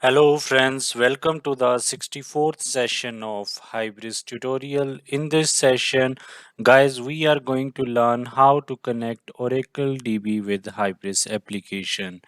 Hello friends, welcome to the 64th session of Hybris tutorial. In this session, guys, we are going to learn how to connect Oracle DB with Hybris application.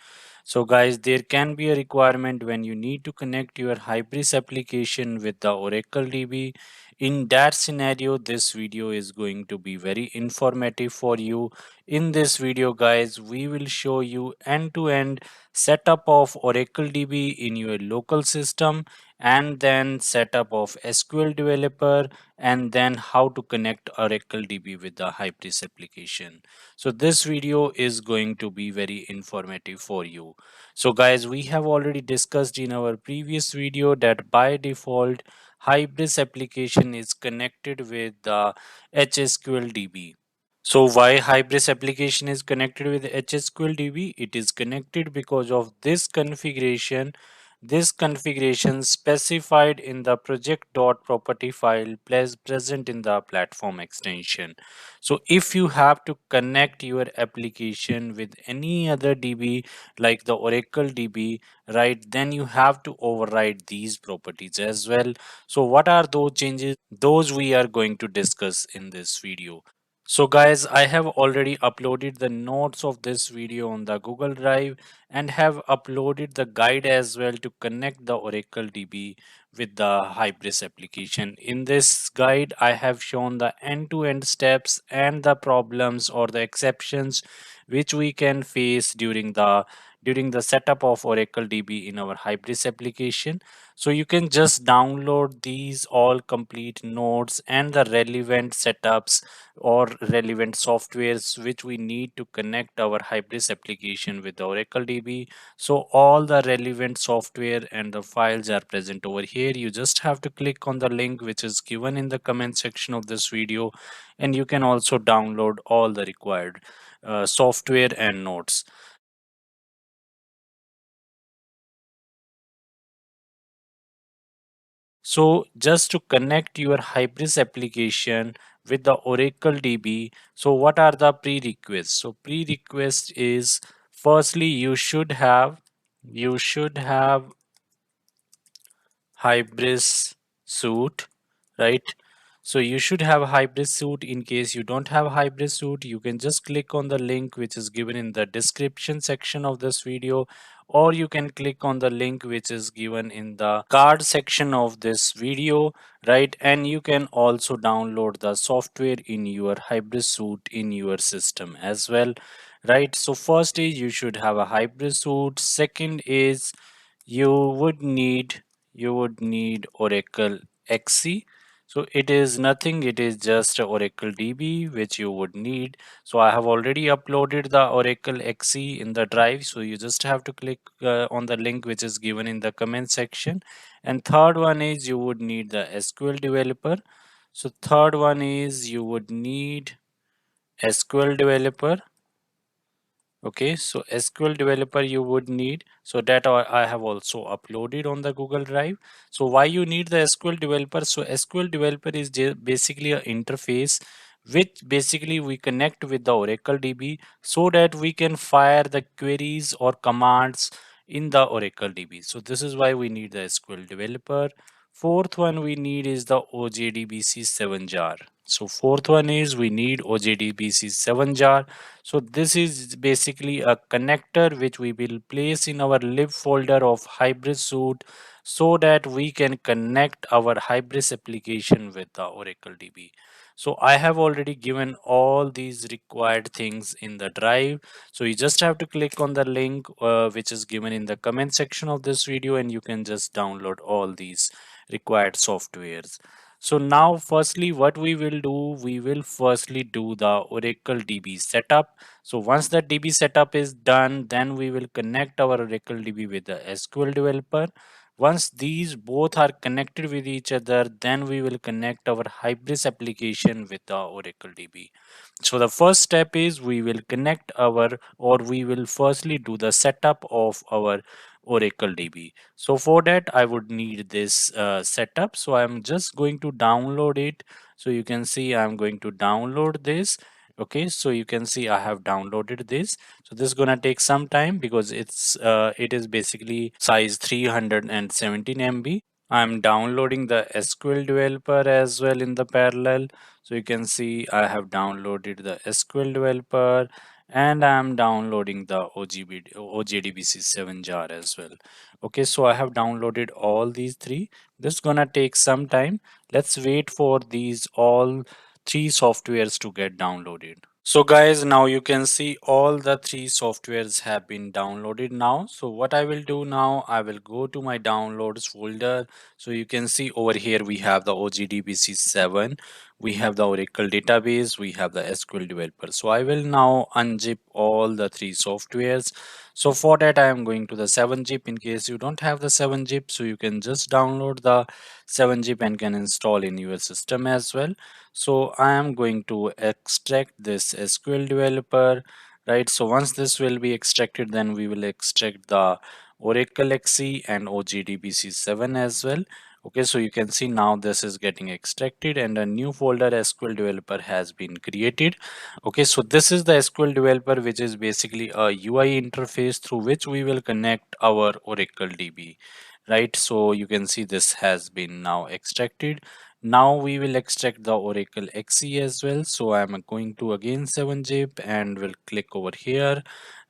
So guys, there can be a requirement when you need to connect your Hybris application with the Oracle DB. In that scenario, this video is going to be very informative for you. In this video, guys, we will show you end-to-end setup of Oracle DB in your local system, and then setup of SQL developer, and then how to connect Oracle DB with the Hybris application. So this video is going to be very informative for you. So guys, we have already discussed in our previous video that by default Hybris application is connected with the HSQLDB. So why Hybris application is connected with HSQLDB? It is connected because of this configuration. This configuration specified in the project.property file present in the platform extension. So if you have to connect your application with any other DB like the Oracle DB, right, then you have to override these properties as well. So what are those changes? Those we are going to discuss in this video. So guys, I have already uploaded the notes of this video on the Google Drive and have uploaded the guide as well to connect the Oracle DB with the Hybris application. In this guide, I have shown the end-to-end steps and the problems or the exceptions which we can face during the setup of Oracle DB in our Hybris application. So you can just download these all complete notes and the relevant setups or relevant softwares which we need to connect our Hybris application with Oracle DB. So all the relevant software and the files are present over here. You just have to click on the link which is given in the comment section of this video, and you can also download all the required software and notes. So just to connect your Hybris application with the Oracle DB, so what are the prerequisites? So prerequisite is, firstly you should have Hybris suite, right? So you should have a Hybris suite. In case you don't have a Hybris suite, you can just click on the link which is given in the description section of this video, or you can click on the link which is given in the card section of this video, right? And you can also download the software in your Hybris suite in your system as well, right? So first is you should have a Hybris suite. Second is you would need Oracle XC. So it is nothing, it is just a Oracle DB which you would need. So I have already uploaded the Oracle XC in the drive, so you just have to click on the link which is given in the comment section. And third one is you would need the SQL developer. So third one is you would need SQL developer. Okay, so SQL developer you would need, so that I have also uploaded on the Google Drive. So why you need the SQL developer? So SQL developer is basically an interface which basically we connect with the Oracle DB so that we can fire the queries or commands in the Oracle DB. So this is why we need the SQL developer. Fourth one we need is the OJDBC 7 jar. So fourth one is we need OJDBC 7 jar. So this is basically a connector which we will place in our lib folder of Hybris suite so that we can connect our Hybris application with the Oracle DB. So I have already given all these required things in the drive. So you just have to click on the link which is given in the comment section of this video, and you can just download all these required softwares. So now firstly what we will do, we will firstly do the Oracle DB setup. So once the DB setup is done, then we will connect our Oracle DB with the SQL developer. Once these both are connected with each other, then we will connect our Hybris application with the Oracle DB. So the first step is we will connect our, or we will firstly do the setup of our Oracle DB. So for that I would need this setup. So I'm just going to download it. So you can see I'm going to download this, Okay, so you can see I have downloaded this. So this is gonna take some time because it is basically size 317 MB. I'm downloading the SQL developer as well in the parallel. So you can see I have downloaded the SQL developer and I'm downloading the OJDBC7 jar as well. Okay, so I have downloaded all these three. This is gonna take some time. Let's wait for these all three softwares to get downloaded. So guys, now you can see all the three softwares have been downloaded now. So what I will do now, I will go to my downloads folder. So you can see over here we have the OGDBC7, we have the Oracle database, we have the SQL developer. So I will now unzip all the three softwares. So for that I am going to the 7-zip. In case you don't have the 7-zip, so you can just download the 7-zip and can install in your system as well. So I am going to extract this SQL developer, right? So once this will be extracted, then we will extract the Oracle XE and OGDBC7 as well. Okay, so you can see now this is getting extracted and a new folder SQL developer has been created. Okay, so this is the SQL developer, which is basically a UI interface through which we will connect our Oracle DB, right? So you can see this has been now extracted. Now we will extract the Oracle XE as well. So I'm going to again 7-zip and will click over here,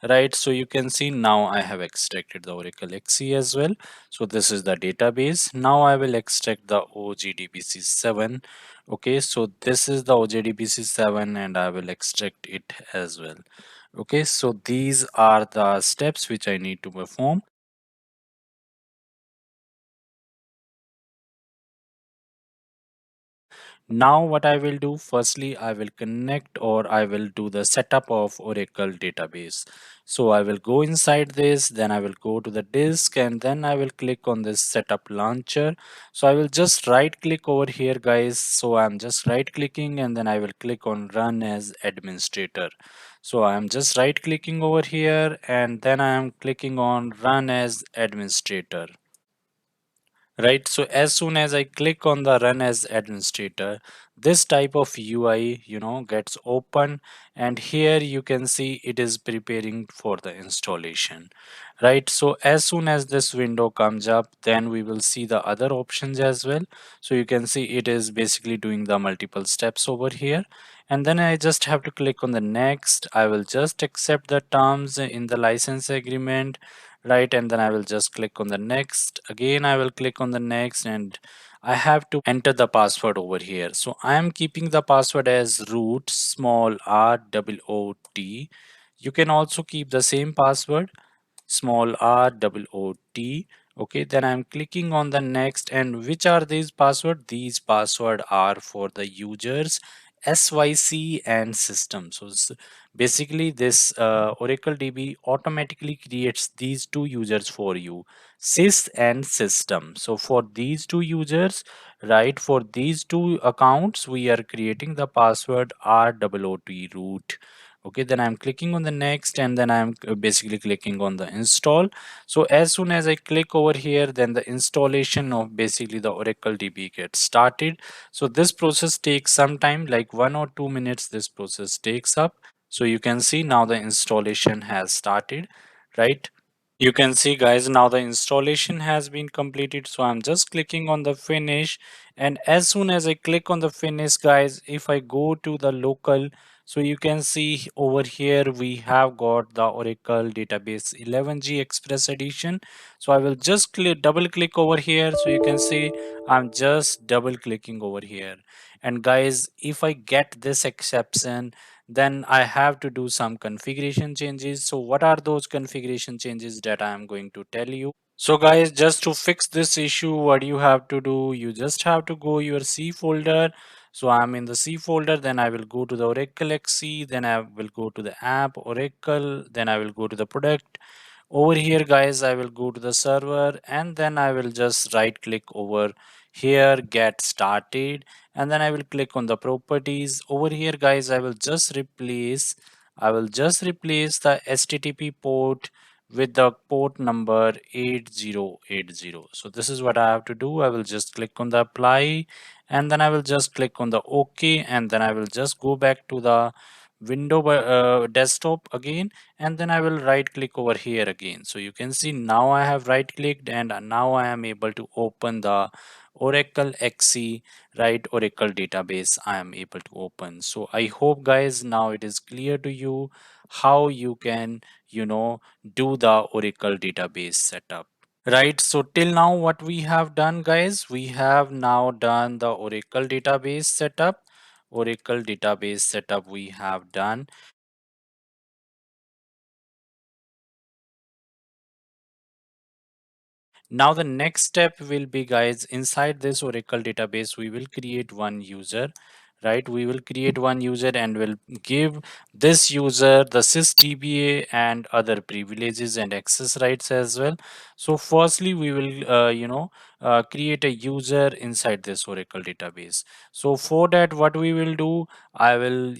right? So you can see now I have extracted the Oracle XE as well. So this is the database. Now I will extract the OGDBC7. Okay, so this is the OGDBC7 and I will extract it as well. Okay, so these are the steps which I need to perform. Now what I will do, firstly I will connect or I will do the setup of Oracle database. So I will go inside this, then I will go to the disk and then I will click on this setup launcher. So I will just right click over here guys. So I'm just right clicking and then I will click on run as administrator. So I'm just right clicking over here and then I am clicking on run as administrator. Right, so as soon as I click on the run as administrator, this type of UI gets open, and here you can see it is preparing for the installation. Right, so as soon as this window comes up, then we will see the other options as well. So you can see it is basically doing the multiple steps over here, and then I just have to click on the next. I will just accept the terms in the license agreement, right? And then I will just click on the next. Again I will click on the next and I have to enter the password over here. So I am keeping the password as root small ROOT. You can also keep the same password, small ROOT. Okay, then I'm clicking on the next. And which are these password? These password are for the users SYC and system. So basically this Oracle DB automatically creates these two users for you, sys and system. So for these two users, right, for these two accounts we are creating the password ROOT root. Okay, then I'm clicking on the next and then I'm basically clicking on the install. So as soon as I click over here, then the installation of basically the Oracle DB gets started. So this process takes some time, like 1 or 2 minutes this process takes up. So you can see now the installation has started, right? You can see guys, now the installation has been completed. So I'm just clicking on the finish, and as soon as I click on the finish guys, if I go to the local, so you can see over here we have got the Oracle database 11G Express edition. So I will just double click over here. So you can see I'm just double clicking over here, and guys, if I get this exception, then I have to do some configuration changes. So what are those configuration changes that I am going to tell you? So guys, just to fix this issue, what you have to do, you just have to go your C folder. So I'm in the C folder, then I will go to the Oracle XC, then I will go to the app Oracle, then I will go to the product. Over here guys, I will go to the server and then I will just right click over here, get started, and then I will click on the properties. Over here guys, I will just replace the HTTP port with the port number 8080. So this is what I have to do. I will just click on the apply and then I will just click on the OK, and then I will just go back to the window desktop again, and then I will right click over here again. So you can see now I have right clicked, and now I am able to open the Oracle XE, right, Oracle database I am able to open. So I hope guys now it is clear to you how you can, do the Oracle database setup. Right, so till now what we have done guys, we have now done the Oracle database setup. Oracle database setup we have done. Now the next step will be guys, inside this Oracle database we will create one user, right? We will create one user and will give this user the sysdba and other privileges and access rights as well. So firstly we will create a user inside this Oracle database. So for that what we will do, I will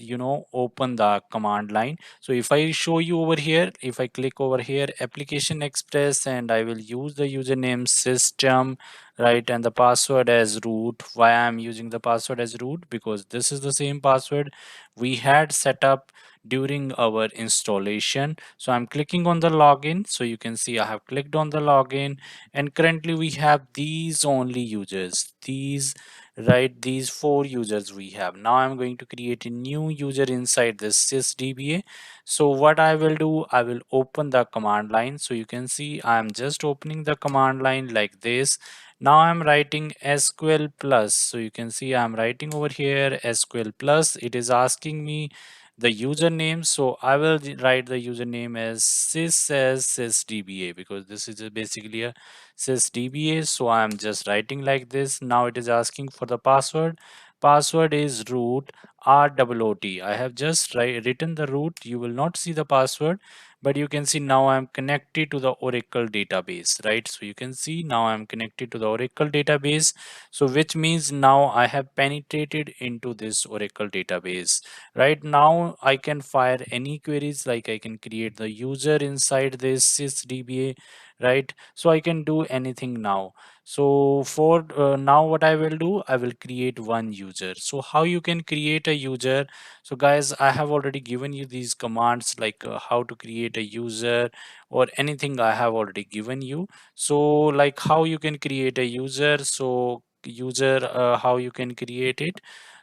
open the command line. So if I show you over here, if I click over here application express, and I will use the username system, right, and the password as root. Why I'm using the password as root? Because this is the same password we had set up during our installation. So I'm clicking on the login. So you can see I have clicked on the login, and currently we have these only users, these, right, these four users we have. Now I'm going to create a new user inside this sysdba. So what I will do, I will open the command line. So you can see I'm just opening the command line like this. Now I'm writing sql plus. So you can see I'm writing over here sql plus. It is asking me the username, so I will write the username as sysdba, because this is basically a sysdba. So I'm just writing like this. Now it is asking for the password. Password is root root. I have just written the root. You will not see the password, but you can see now I'm connected to the Oracle database, right? So you can see now I'm connected to the Oracle database. So which means now I have penetrated into this Oracle database. Right now I can fire any queries, like I can create the user inside this sysdba, right? So I can do anything now. So for now what I will do, I will create one user. So how you can create a user? So guys, I have already given you these commands, like how to create a user or anything I have already given you. So like how you can create a user. So user, how you can create it.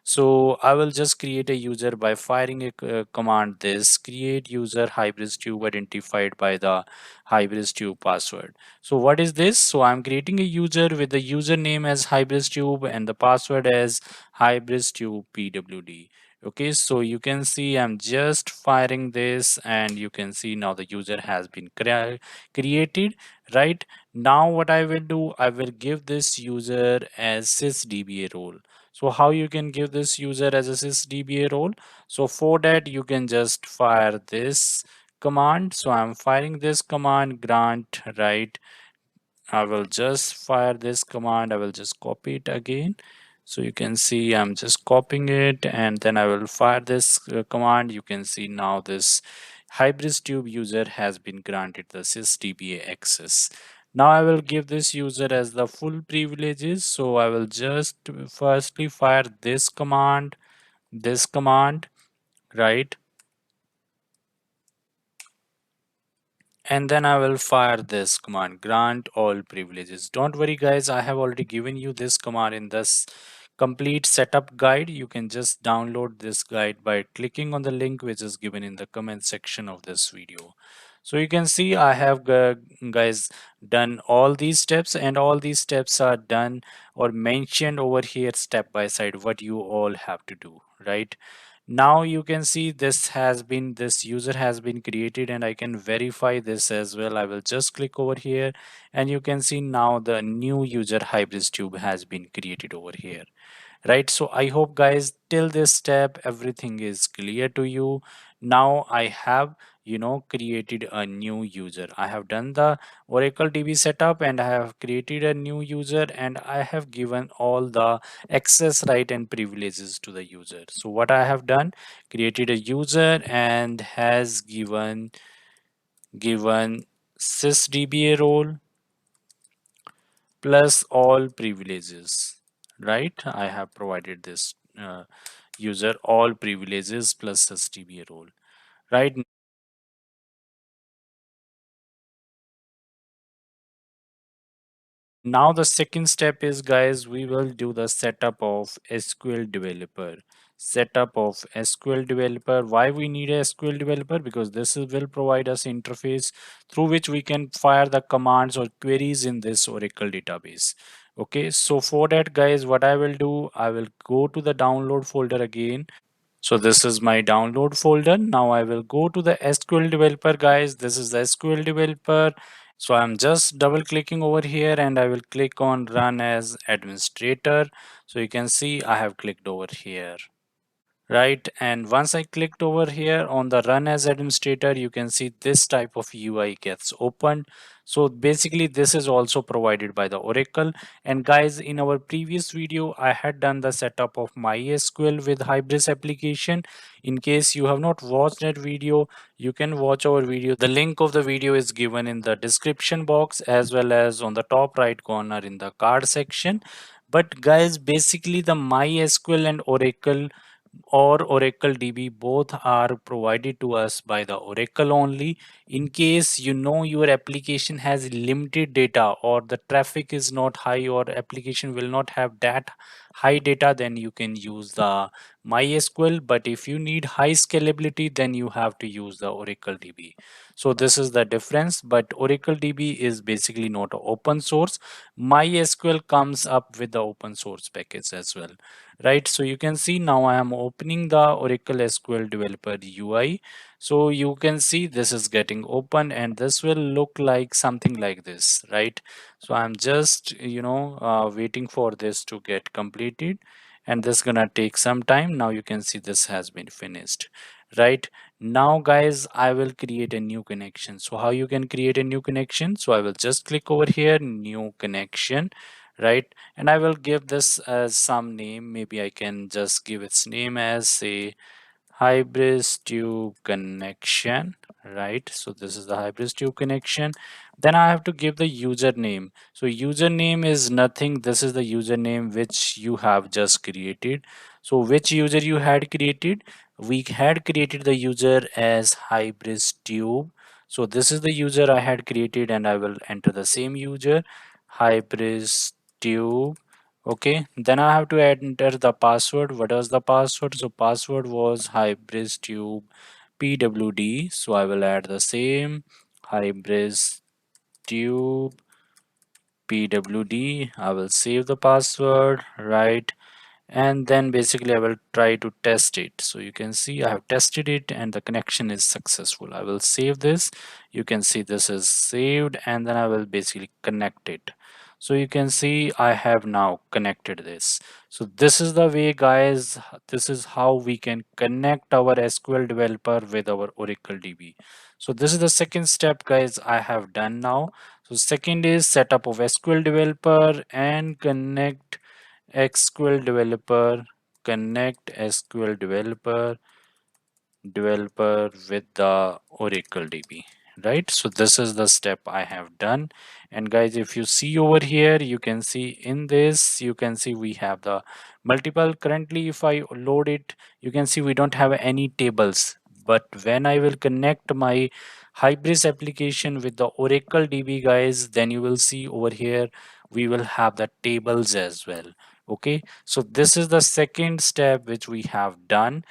So I will just create a user by firing a command, this create user Hybris Tube identified by the Hybris Tube password. So what is this? So I'm creating a user with the username as Hybris Tube and the password as Hybris Tube pwd. Okay, so you can see I'm just firing this, and you can see now the user has been created. Right now what I will do, I will give this user as sysdba role. So how you can give this user as a sysdba role? So for that you can just fire this command. So I'm firing this command grant, right? I will just fire this command. I will just copy it again. So you can see I'm just copying it, and then I will fire this command. You can see now this Hybris Tube user has been granted the sysdba access. Now I will give this user as the full privileges. So I will just firstly fire this command, right? And then I will fire this command, grant all privileges. Don't worry guys, I have already given you this command in this complete setup guide. You can just download this guide by clicking on the link which is given in the comment section of this video. So you can see I have guys done all these steps, and all these steps are done or mentioned over here step by side what you all have to do, right? Now you can see this user has been created, and I can verify this as well. I will just click over here, and you can see now the new user Hybris Tube has been created over here, right? So I hope guys till this step everything is clear to you. Now I have created a new user. I have done the Oracle DB setup, and I have created a new user, and I have given all the access right and privileges to the user. So what I have done, created a user and has given sysdba role plus all privileges, right? I have provided this user all privileges plus STB role, right? Now the second step is, guys, we will do the setup of SQL developer. Setup of SQL developer. Why we need a SQL developer? Because will provide us interface through which we can fire the commands or queries in this Oracle database. Okay, so for that, guys, what I will do, I will go to the download folder again. So this is my download folder. Now I will go to the SQL developer, guys. This is the SQL developer. So I'm just double clicking over here and I will click on run as administrator. So you can see I have clicked over here, right? And once I clicked over here on the run as administrator, you can see this type of UI gets opened. So basically this is also provided by the Oracle. And guys, in our previous video I had done the setup of MySQL with Hybris application. In case you have not watched that video, you can watch our video. The link of the video is given in the description box as well as on the top right corner in the card section. But guys, basically the MySQL and Oracle or Oracle DB both are provided to us by the Oracle only. In case you know your application has limited data or the traffic is not high or application will not have that high data, then you can use the MySQL. But if you need high scalability, then you have to use the Oracle DB. So this is the difference. But Oracle DB is basically not open source. MySQL comes up with the open source package as well, right? So you can see now I am opening the Oracle SQL developer UI. So you can see this is getting open and this will look like something like this, right? So I'm just waiting for this to get completed, and this gonna take some time. Now you can see this has been finished, right? Now guys, I will create a new connection. So how you can create a new connection? So I will just click over here, new connection, right? And I will give this as some name. Maybe I can just give its name as, say, Hybris Tube connection, right? So this is the Hybris Tube connection. Then I have to give the username. So username is nothing. This is the username which you have just created. So which user you had created? We had created the user as Hybris Tube. So this is the user I had created and I will enter the same user, Hybris Tube. Okay, then I have to enter the password. What was the password? So password was Hybris Tube PWD. So I will add the same Hybris Tube PWD. I will save the password, right? And then basically I will try to test it. So you can see I have tested it and the connection is successful. I will save this. You can see this is saved and then I will basically connect it. So you can see I have now connected this. So this is the way, guys. This is how we can connect our SQL developer with our Oracle DB. So this is the second step, guys, I have done now. So second is setup of SQL developer and connect SQL developer, connect SQL developer with the Oracle DB, right? So this is the step I have done. And guys, if you see over here, you can see in this, you can see we have the multiple. Currently, if I load it, you can see we don't have any tables. But when I will connect my Hybris application with the Oracle DB, guys, then you will see over here, we will have the tables as well. Okay, so this is the second step which we have done.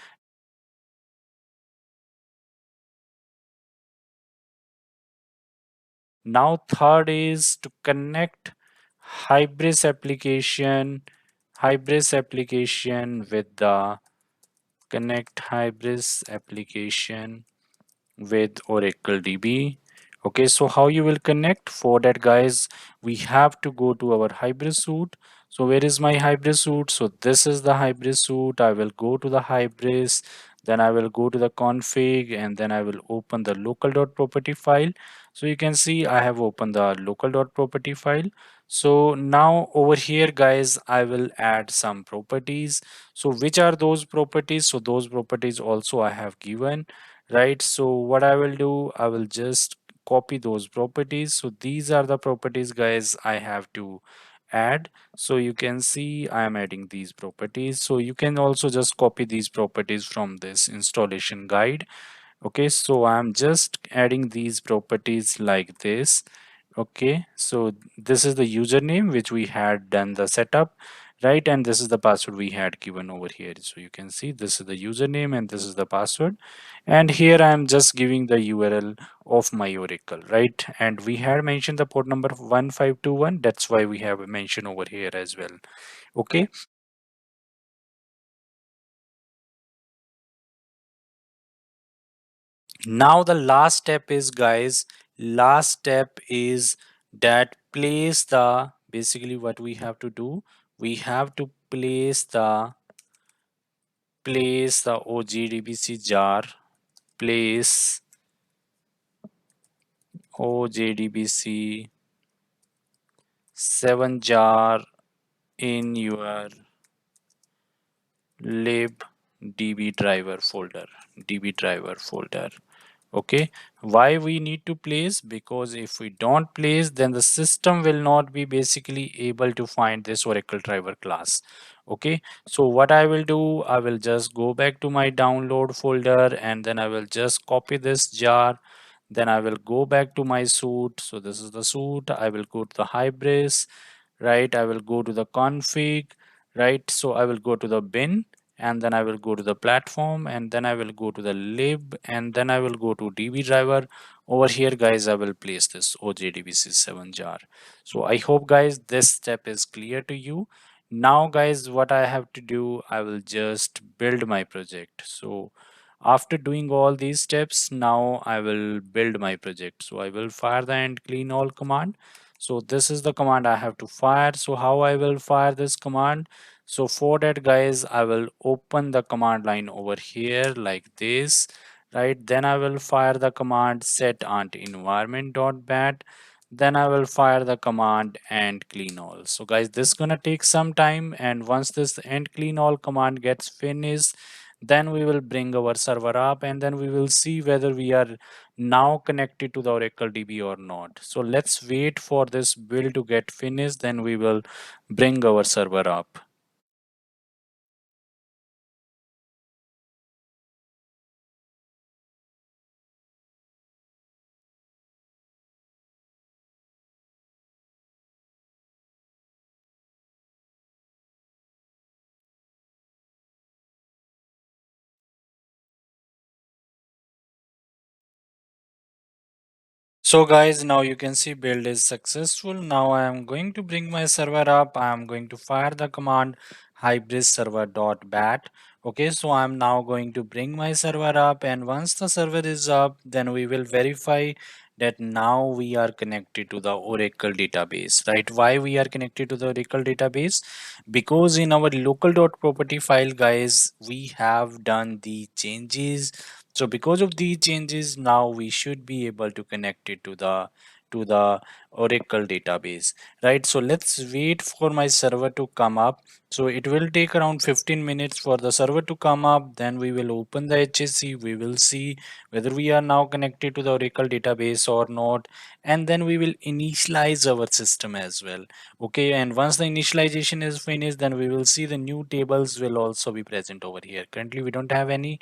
Now third is to connect Hybris application, Hybris application with the connect Hybris application with Oracle DB. Okay, so how you will connect? For that, guys, we have to go to our Hybris suite. So where is my Hybris suite? So this is the Hybris suite. I will go to the Hybris, then I will go to the config, and then I will open the local.property file. So you can see I have opened the local.property file. So now over here, guys, I will add some properties. So which are those properties? So those properties also I have given, right? So what I will do, I will just copy those properties. So these are the properties, guys, I have to add. So you can see I am adding these properties. So you can also just copy these properties from this installation guide. Okay, so I'm just adding these properties like this. Okay, so this is the username which we had done the setup, right? And this is the password we had given over here. So you can see this is the username and this is the password. And here I am just giving the URL of my Oracle, right? And we had mentioned the port number 1521. That's why we have mentioned over here as well. Okay. Now the last step is, guys, last step is that basically what we have to do, we have to place the OJDBC jar, place OJDBC 7 jar in your lib db driver folder. Okay, why we need to place? Because if we don't place, then the system will not be basically able to find this Oracle driver class. Okay, so what I will do, I will just go back to my download folder and then I will just copy this jar. Then I will go back to my suite. So this is the suite. I will go to the Hybris, right? I will go to the config, right? So I will go to the bin and then I will go to the platform and then I will go to the lib and then I will go to DB driver. Over here, guys, I will place this OJDBC7 jar. So I hope, guys, this step is clear to you. Now, guys, what I have to do, I will just build my project. So after doing all these steps, now I will build my project. So I will fire the and clean all command. So this is the command I have to fire. So how I will fire this command? So for that, guys, I will open the command line over here like this, right? Then I will fire the command set ant environment.bat. Then I will fire the command and clean all. So guys, this is gonna take some time, and once this and clean all command gets finished, then we will bring our server up and then we will see whether we are now connected to the Oracle DB or not. So let's wait for this build to get finished, then we will bring our server up. So guys, now you can see build is successful. Now I am going to bring my server up. I am going to fire the command hybris server.bat. Okay, so I'm now going to bring my server up, and once the server is up, then we will verify that now we are connected to the Oracle database, right? Why we are connected to the Oracle database? Because in our local.property file, guys, we have done the changes. So because of these changes, now we should be able to connect it to the Oracle database, right? So let's wait for my server to come up. So it will take around 15 minutes for the server to come up. Then we will open the HSC. We will see whether we are now connected to the Oracle database or not. And then we will initialize our system as well. Okay. And once the initialization is finished, then we will see the new tables will also be present over here. Currently, we don't have any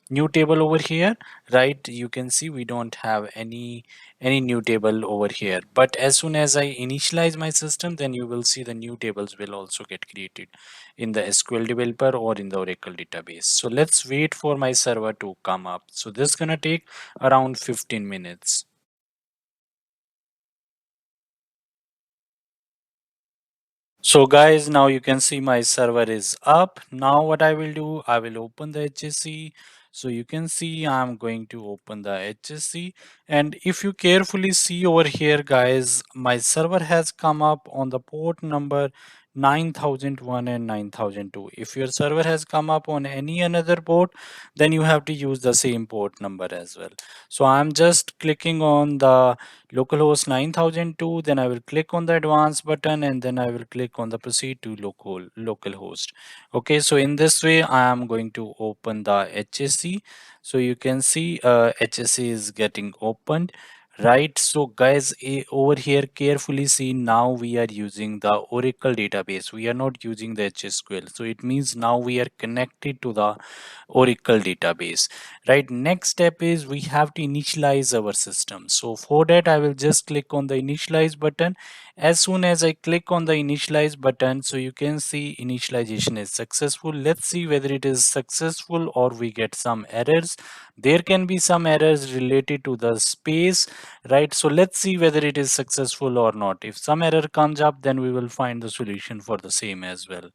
new table over here, right? You can see we don't have any new table over here, but as soon as I initialize my system, then you will see the new tables will also get created in the SQL developer or in the Oracle database. So let's wait for my server to come up. So this is gonna take around 15 minutes. So guys, now you can see my server is up. Now what I will do, I will open the HSC. So you can see I'm going to open the HSC, and if you carefully see over here, guys, my server has come up on the port number 9001 and 9002. If your server has come up on any another port, then you have to use the same port number as well. So I'm just clicking on the localhost 9002, then I will click on the advanced button and then I will click on the proceed to localhost. Okay, so in this way I am going to open the HSC. So you can see HSC is getting opened, right? So guys, over here carefully see, now we are using the Oracle database, we are not using the HSQL. So it means now we are connected to the Oracle database, right? Next step is we have to initialize our system. So for that I will just click on the initialize button. As soon as I click on the initialize button, so you can see initialization is successful. Let's see whether it is successful or we get some errors. There can be some errors related to the space, right? So let's see whether it is successful or not. If some error comes up, then we will find the solution for the same as well.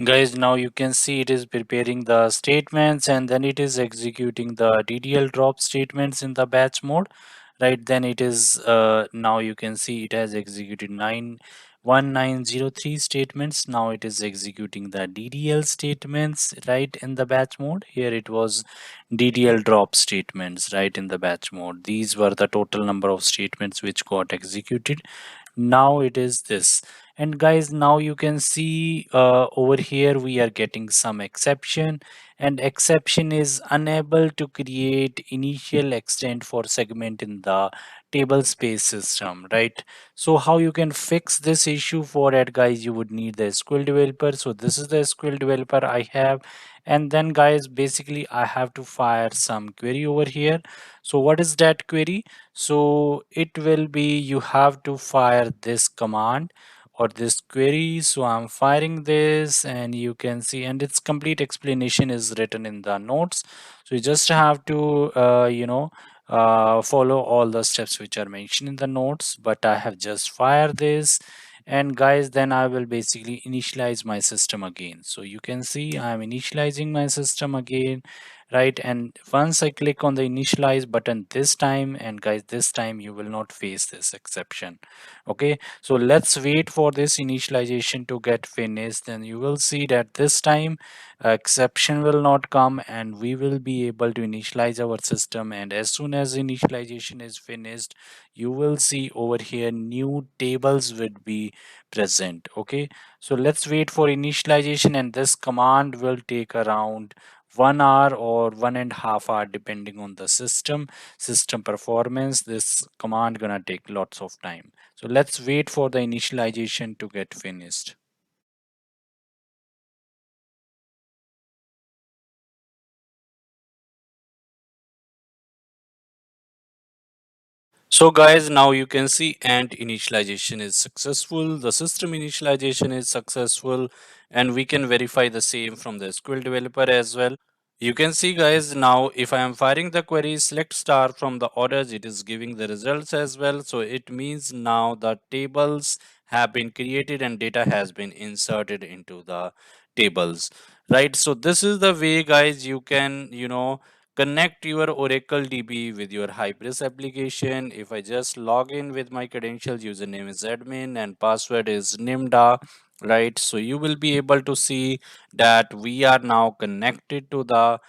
Guys, now you can see it is preparing the statements and then it is executing the DDL drop statements in the batch mode, right? Then it is now you can see it has executed 91903 statements. Now it is executing the DDL statements, right, in the batch mode. Here it was DDL drop statements, right, in the batch mode. These were the total number of statements which got executed. Now it is this. And guys, now you can see over here we are getting some exception, and exception is unable to create initial extent for segment in the table space system, right? So how you can fix this issue? For that guys, you would need the SQL developer. So this is the SQL developer I have, and then guys, basically I have to fire some query over here. So what is that query? So it will be, you have to fire this command or this query. So I'm firing this, and you can see, and its complete explanation is written in the notes. So you just have to follow all the steps which are mentioned in the notes, but I have just fired this. And guys, then I will basically initialize my system again. So you can see I'm initializing my system again, right? And once I click on the initialize button this time, and guys, this time you will not face this exception. Okay, so let's wait for this initialization to get finished. Then you will see that this time exception will not come, and we will be able to initialize our system. And as soon as initialization is finished, you will see over here new tables would be present. Okay, so let's wait for initialization, and this command will take around 1 hour or 1.5 hours depending on the system performance. This command gonna take lots of time. So let's wait for the initialization to get finished. So guys, now you can see and initialization is successful, the system initialization is successful, and we can verify the same from the SQL developer as well. You can see guys, now if I am firing the query select star from the orders, it is giving the results as well. So it means now the tables have been created and data has been inserted into the tables, right? So this is the way guys you can connect your Oracle DB with your Hybris application. If I just log in with my credentials, username is admin and password is nimda, right? So you will be able to see that we are now connected to the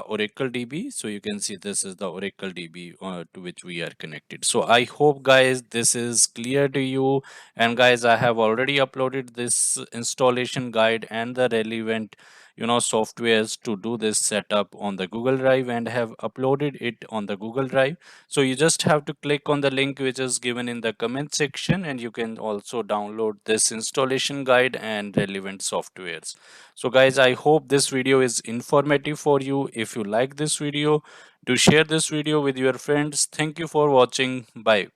Oracle DB. So you can see this is the Oracle DB to which we are connected. So I hope guys this is clear to you. And guys, I have already uploaded this installation guide and the relevant softwares to do this setup on the Google Drive, and have uploaded it on the Google Drive. So you just have to click on the link which is given in the comment section, and you can also download this installation guide and relevant softwares. So guys, I hope this video is informative for you. If you like this video, to share this video with your friends. Thank you for watching. Bye.